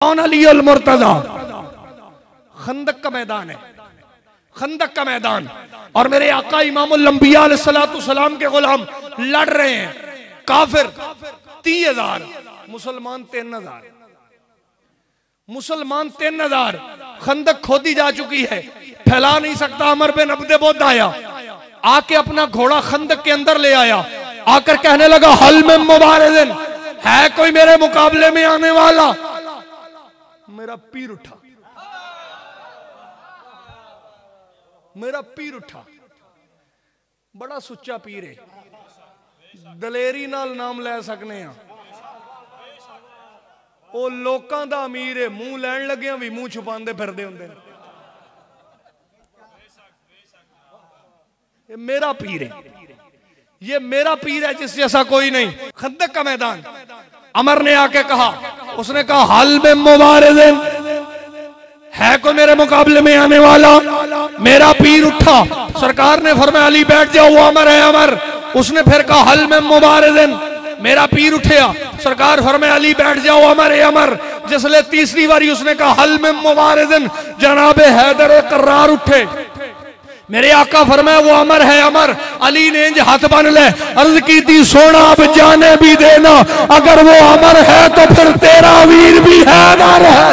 कौन? अली अल मुर्तजा। खंदक का मैदान है, खंदक का मैदान, और मेरे आका इमामुल अंबिया अलैहिस्सलातु सलाम के गुलाम लड़ रहे हैं। काफिर 30,000, मुसलमान 3,000, मुसलमान 3,000। खंदक खोदी जा चुकी है, फैला नहीं सकता। अमर बिन अब्दे बुद्ध आया, आके अपना घोड़ा खंदक के अंदर ले आया, आकर कहने लगा हल में मुबारिज़िन, है कोई मेरे मुकाबले में आने वाला? मेरा पीर उठा, मेरा पीर उठा। बड़ा सुच्चा पीर है, दलेरी नाल नाम ले सकने हैं। वो लोकां दा अमीर है, मुंह लैन लगे भी मुंह छुपांदे फिरदे हुंदे ने। ये मेरा पीर है, ये मेरा पीर है, जिस जैसा कोई नहीं। खंदक का मैदान, अमर ने आके कहा, उसने कहा हल में मुबारिज़िन, है कोई मेरे मुकाबले में आने वाला? मेरा पीर उठा। सरकार ने फरमाया अली बैठ जाओ, वो अमर है अमर। उसने फिर कहा हल में मुबारिज़िन, मेरा पीर उठा। सरकार फरमाया अली बैठ जाओ, अमर है अमर। जिसने तीसरी बारी उसने कहा हल में मुबारिज़िन, जनाबे हैदर कर्रार उठे। मेरे आका फरमाया वो अमर है अमर। अली ने इंज हाथ बन ले, अर्ज की थी सोना अब जाने भी देना, अगर वो अमर है तो फिर तेरा वीर भी हैदर है।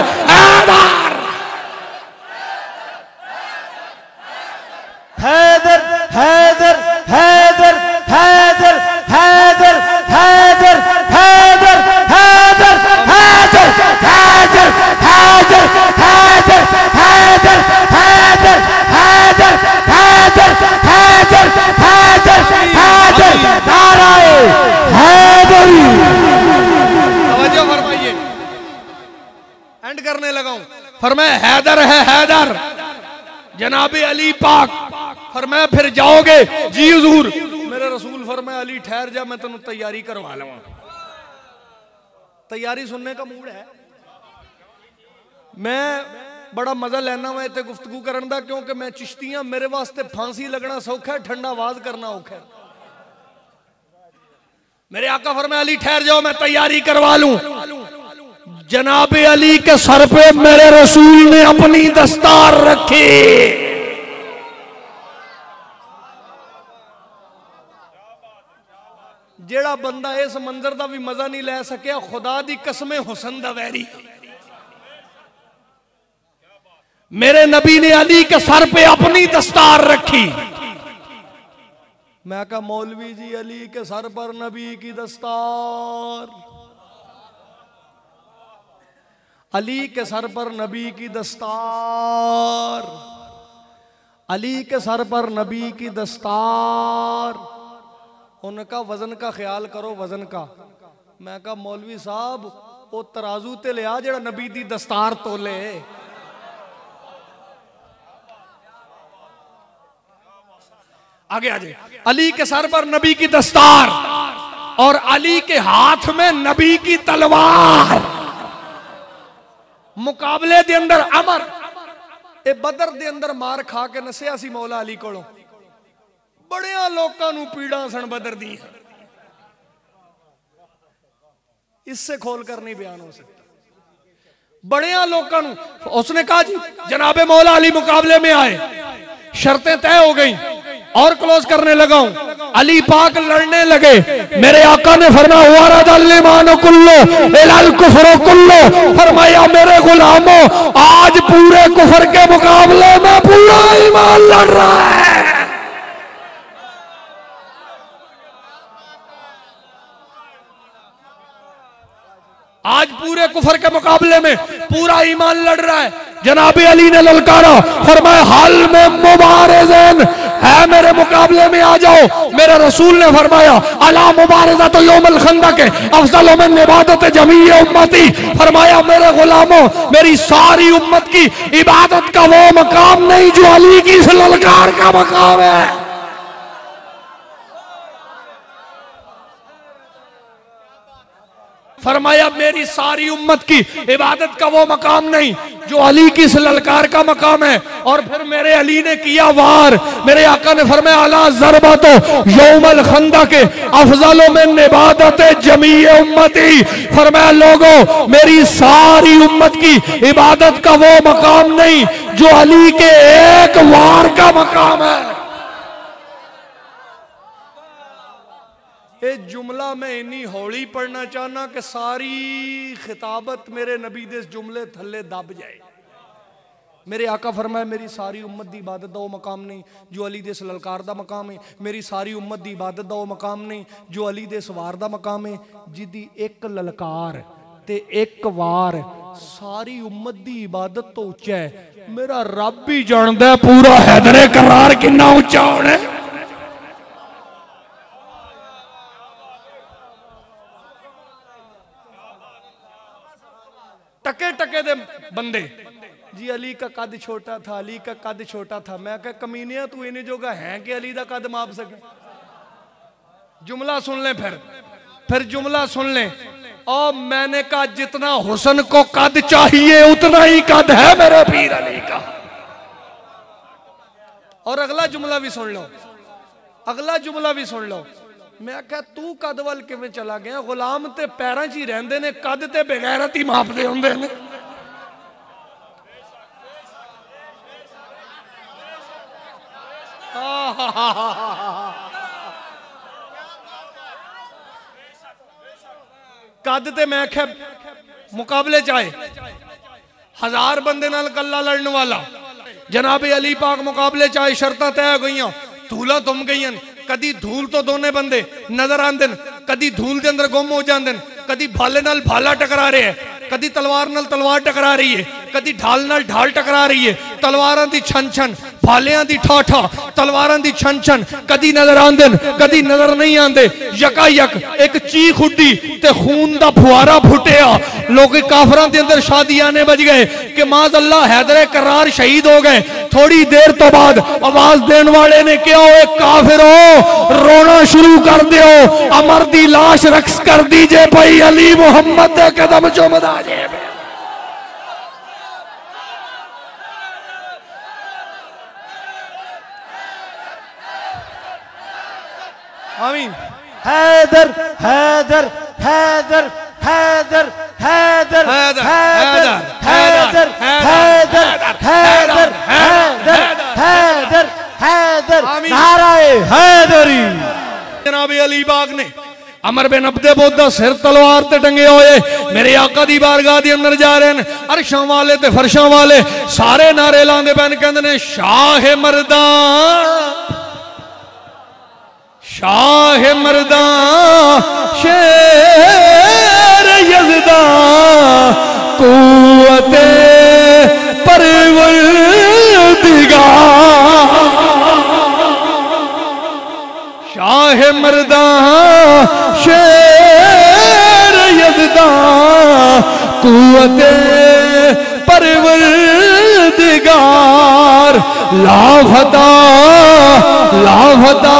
हैदर हैदर हैदर हैदर हैदर हैदर हैदर हैदर हैदर हैदर हैदर हैदर हैदर हैदर हैदर हैदर हैदर हैदर हैदर नाराए हैदरी। तवज्जो फरमाइए, एंड करने लगा हूं। फरमाया हैदर है हैदर, जनाबे अली पाक। फरमाया फिर जाओगे? जी हुजूर। मेरे रसूल फरमाया अली ठहर जा, मैं तेन तैयारी करवा लूंगा। तैयारी सुनने का मूड है। मैं बड़ा मजा लेना वा इत्थे गुफ्तगू करन दा, क्योंकि मैं चिश्तियां, मेरे वास्ते फांसी लगना सौखा है, ठंडा आवाज करना औखा है। मेरे आका फरमाया अली ठहर जाओ, मैं तैयारी करवा लूं। जनाबे अली के सर पे मेरे रसूल ने अपनी दस्तार रखी। जेड़ा बंदा इस मंजर का भी मजा नहीं ले सकिया, खुदा दी कसमें हुसन दा वैरी। मेरे नबी ने अली के सर पे अपनी दस्तार रखी। मैं कहा मौलवी जी अली के सर पर नबी की दस्तार, अली के सर पर नबी की दस्तार, अली के सर पर नबी की दस्तार। उनका वजन का ख्याल करो, वजन का। मैं कहा मौलवी साहब वो तराजू ते लिया जेड़ा नबी दी दस्तार तोले। आगे आ जाए। अली के सर पर नबी की दस्तार और अली के हाथ में नबी की तलवार। मुकाबले दे अंदर अमर ए बदर दे अंदर मार खा के नसिया सी मौला अली कोलों। बड़िया लोगों नूं पीड़ा सन बदर दी, इससे खोल कर नहीं बयान हो सकता। बड़िया लोगों नूं उसने कहा जी जनाबे मौला अली मुकाबले में आए, शर्तें तय हो गई और क्लोज करने लगा हूं। अली पाक लड़ने लगे। मेरे आका ने फरमाया फरमाया मेरे गुलामों आज पूरे कुफर के मुकाबले में पूरा ईमान लड़ रहा है। आज पूरे कुफर के मुकाबले में पूरा ईमान लड़ रहा है। जनाबे अली ने ललकारा, फरमाया हाल में मुबारिज़न है, मेरे मुकाबले में आ जाओ। मेरे रसूल ने फरमाया अला मुबारिज़ा तो यौमुल खंदक अफज़ल मिन इबादत जमीई उम्मती। फरमाया मेरे गुलामों मेरी सारी उम्मत की इबादत का वो मकाम नहीं जो अली की इस ललकार का मकाम है। फरमाया मेरी सारी उम्मत की इबादत का वो मकाम नहीं जो अली की इस ललकार का मकाम है। और फिर मेरे अली ने किया वार, मेरे आका ने फरमाया अला ज़रबा तो यौमल खंदक अफजलो मिन इबादत जमीए उम्मती। फरमाया लोगों मेरी सारी उम्मत की इबादत का वो मकाम नहीं जो अली के एक वार का मकाम है। ये जुमला मैं इन्नी हौली पढ़ना चाहना कि सारी खिताबत मेरे नबी दे जुमले थले दब जाए। मेरे आका फरमाया मेरी सारी उम्मत दी इबादत दा वो मकाम नहीं जो अली दे ललकार दा मकाम है। मेरी सारी उम्मत दी इबादत दा वो मकाम नहीं जो अली दे वार दा मकाम है। जिदी एक ललकार ते एक वार सारी उम्मत दी इबादत तो उच्चा है। मेरा रब भी जानदा है पूरा हैदरे करार कितना उच्चा होना है। टके टके दे बंदे जी अली का कद छोटा था, अली का कद छोटा था। मैं कह कमीनिया तू इन्हें जोगा है कि अली का कद माप सके। जुमला सुन ले, फिर जुमला सुन ले। और मैंने कहा जितना हुस्न को कद चाहिए उतना ही कद है मेरे पीर अली का। और अगला जुमला भी सुन लो, अगला जुमला भी सुन लो। मैं क्या तू कद वाल किवें चला गया? गुलाम ते पैरां च ही रहिंदे ने, कद ते बेगैरत ही मापदे हुंदे ने। कद ते मैं क्या मुकाबले चाहे 1000 बंदे नाल कल्ला लड़ने वाला जनाबे अली पाक मुकाबले चाहे शर्तां तय हो गई, धूला तुम गई। कदी धूल तो दोने बंदे नजर आंदे, कदी धूल के अंदर गुम हो जाते, कदी भाले नाल भाला टकरा रहे है, कदी तलवार नाल तलवार टकरा रही है, कदी ढाल नाल ढाल टकरा रही है। तलवारां दी छन छन, भालियां दी ठा ठा, तलवारां दी छन छन, कदी नजर आंदे कदी नजर नहीं आंदे। यका यक एक चीख उड्डी ते खून दा फुआरा फुटिया। लोग काफरां दे अंदर शादियाने बज गए कि माज अल्लाह हैदरे करार शहीद हो गए। थोड़ी देर तो बाद आवाज देने वाले ने क्या हो काफिरो रोना शुरू कर दियो, अमर दी लाश रक्स कर दीजिए भाई अली मोहम्मद दे कदम चुमदा जे। आमीन। हैदर हैदर हैदर हैदर हैदर हैदर हैदर हैदर हैदर हैदर हैदर हैदर नाराए हैदरी। जनाब अली बाग ने अमर बिन अब्दे बोदा सिर तलवार ते टंगे होए मेरे आका दी बारगाह दे अंदर जा रहे हैं। अरशां वाले ते फरशां वाले सारे नारे लांदे पैन कहंदे ने शाह मर्दां शाह मर्दां शेर यज़दा कुव्वते परवरदिगार। शाह मर्दां शेर यज़दा कुव्वते परवरदिगार। लाफता लाफता